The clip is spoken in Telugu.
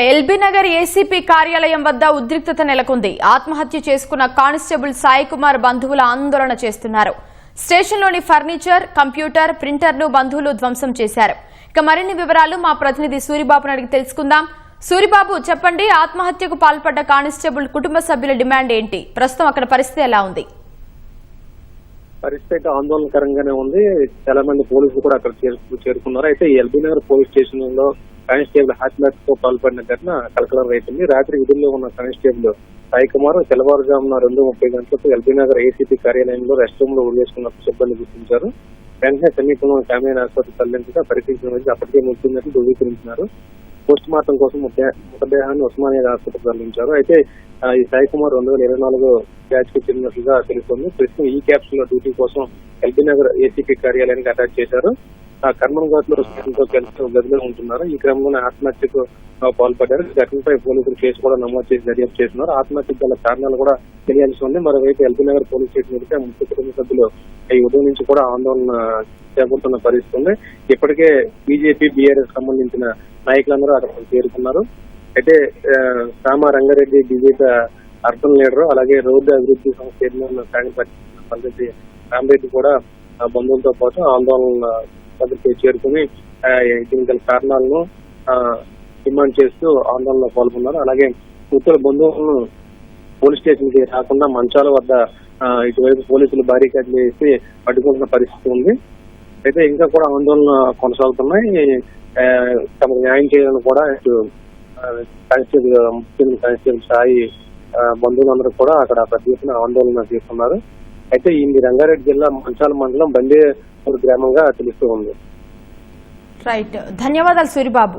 ఎల్బీ నగర్ ఏసీపీ కార్యాలయం వద్ద ఉద్రిక్తత నెలకొంది. ఆత్మహత్య చేసుకున్న కానిస్టేబుల్ సాయి కుమార్ బంధువుల ఆందోళన చేస్తున్నారు. స్టేషన్లోని ఫర్నిచర్, కంప్యూటర్, ప్రింటర్ను బంధువులు ధ్వంసం చేశారు. ఇక మరిన్ని వివరాలు మా ప్రతినిధి సూరిబాబుని అడిగి తెలుసుకుందాం. సూరిబాబు, చెప్పండి, ఆత్మహత్యకు పాల్పడ్డ కానిస్టేబుల్ కుటుంబ సభ్యుల డిమాండ్ ఏంటి? ప్రస్తుతం అక్కడ పరిస్థితి ఎలా ఉంది? పరిస్థితి ఆందోళనకరంగానే ఉంది. చాలా మంది పోలీసులు కూడా అక్కడ చేరుకున్నారు. అయితే ఎల్బీ నగర్ పోలీస్ స్టేషన్ లో కానిస్టేబుల్ ఆత్మహత్యతో పాల్పడిన ఘటన కలకలం రైతుంది. రాత్రి విధుల్లో ఉన్న కానిస్టేబుల్ సాయి కుమార్ తెల్లవారుజామున 2:30 గంటలకు ఎల్బీ నగర్ ఏసీపీ కార్యాలయంలో రెస్ట్ రూమ్ లో ఉరేసుకున్నట్టు సిబ్బంది గుర్తించారు. వెంటనే సమీపంలో కామియన్ ఆసుపత్రి తరలించగా పరీక్షించిన అప్పటికే మృతిందని ధృవీకరించినారు. పోస్ట్ మార్టం కోసం మృతదేహాన్ని ఉస్మానియా ఆసుపత్రి తరలించారు. అయితే ఈ సాయి కుమార్ 2024 బ్యాచ్ కి చెందినట్లుగా తెలుస్తోంది. ప్రస్తుతం ఈ క్యాప్స్ లో డ్యూటీ కోసం ఎల్బీ నగర్ ఏసీపీ కార్యాలయానికి అటాచ్ చేశారు. ఆ కర్మన్ఘాట్ లో స్టేషన్తో కలిసి గదిలో ఉంటున్నారు. ఈ క్రమంలోనే ఆత్మహత్యకు పాల్పడ్డారు. ఘటనపై పోలీసులు కేసు కూడా నమోదు చేసి దర్యాప్తు చేస్తున్నారు. ఆత్మహత్యకు గల కారణాలు కూడా తెలియాల్సి ఉంది. మరోవైపు ఎల్బీ నగర్ పోలీస్ స్టేషన్ ఎదుట ముఖ్య కుటుంబ సభ్యులు ఈ ఉదయం నుంచి కూడా ఆందోళన చేపడుతున్న పరిస్థితి ఉంది. ఇప్పటికే బీజేపీ, బీఆర్ఎస్ సంబంధించిన నాయకులందరూ అక్కడ చేరుకున్నారు. అయితే సామా రంగారెడ్డి బీజేపీ అర్బన్ లీడర్, అలాగే రోడ్డు అభివృద్ధి సంస్థ చైర్మన్ పద్ధతి రామరెడ్డి కూడా బంధువులతో పాటు ఆందోళన పద్ధతి చేరుకుని దీనికి గల కారణాలను డిమాండ్ చేస్తూ ఆందోళనలో పాల్గొన్నారు. అలాగే ఉత్తర బంధువులను పోలీస్ స్టేషన్ కి రాకుండా మంచాల వద్ద ఇటువైపు పోలీసులు బారికేడ్లు వేసి అడ్డుకుంటున్న పరిస్థితి ఉంది. అయితే ఇంకా కూడా ఆందోళన కొనసాగుతున్నాయి. తమకు న్యాయం చేయాలని కూడా ఇటు కానిస్టేబుల్ సాయి బంధువులందరూ కూడా అక్కడ పెద్ద ఎత్తున ఆందోళన చేస్తున్నారు. అయితే ఇది రంగారెడ్డి జిల్లా మంచాల మండలం బందేపూర్ గ్రామంగా తెలుస్తూ ఉంది. రైట్, ధన్యవాదాలు సూరిబాబు.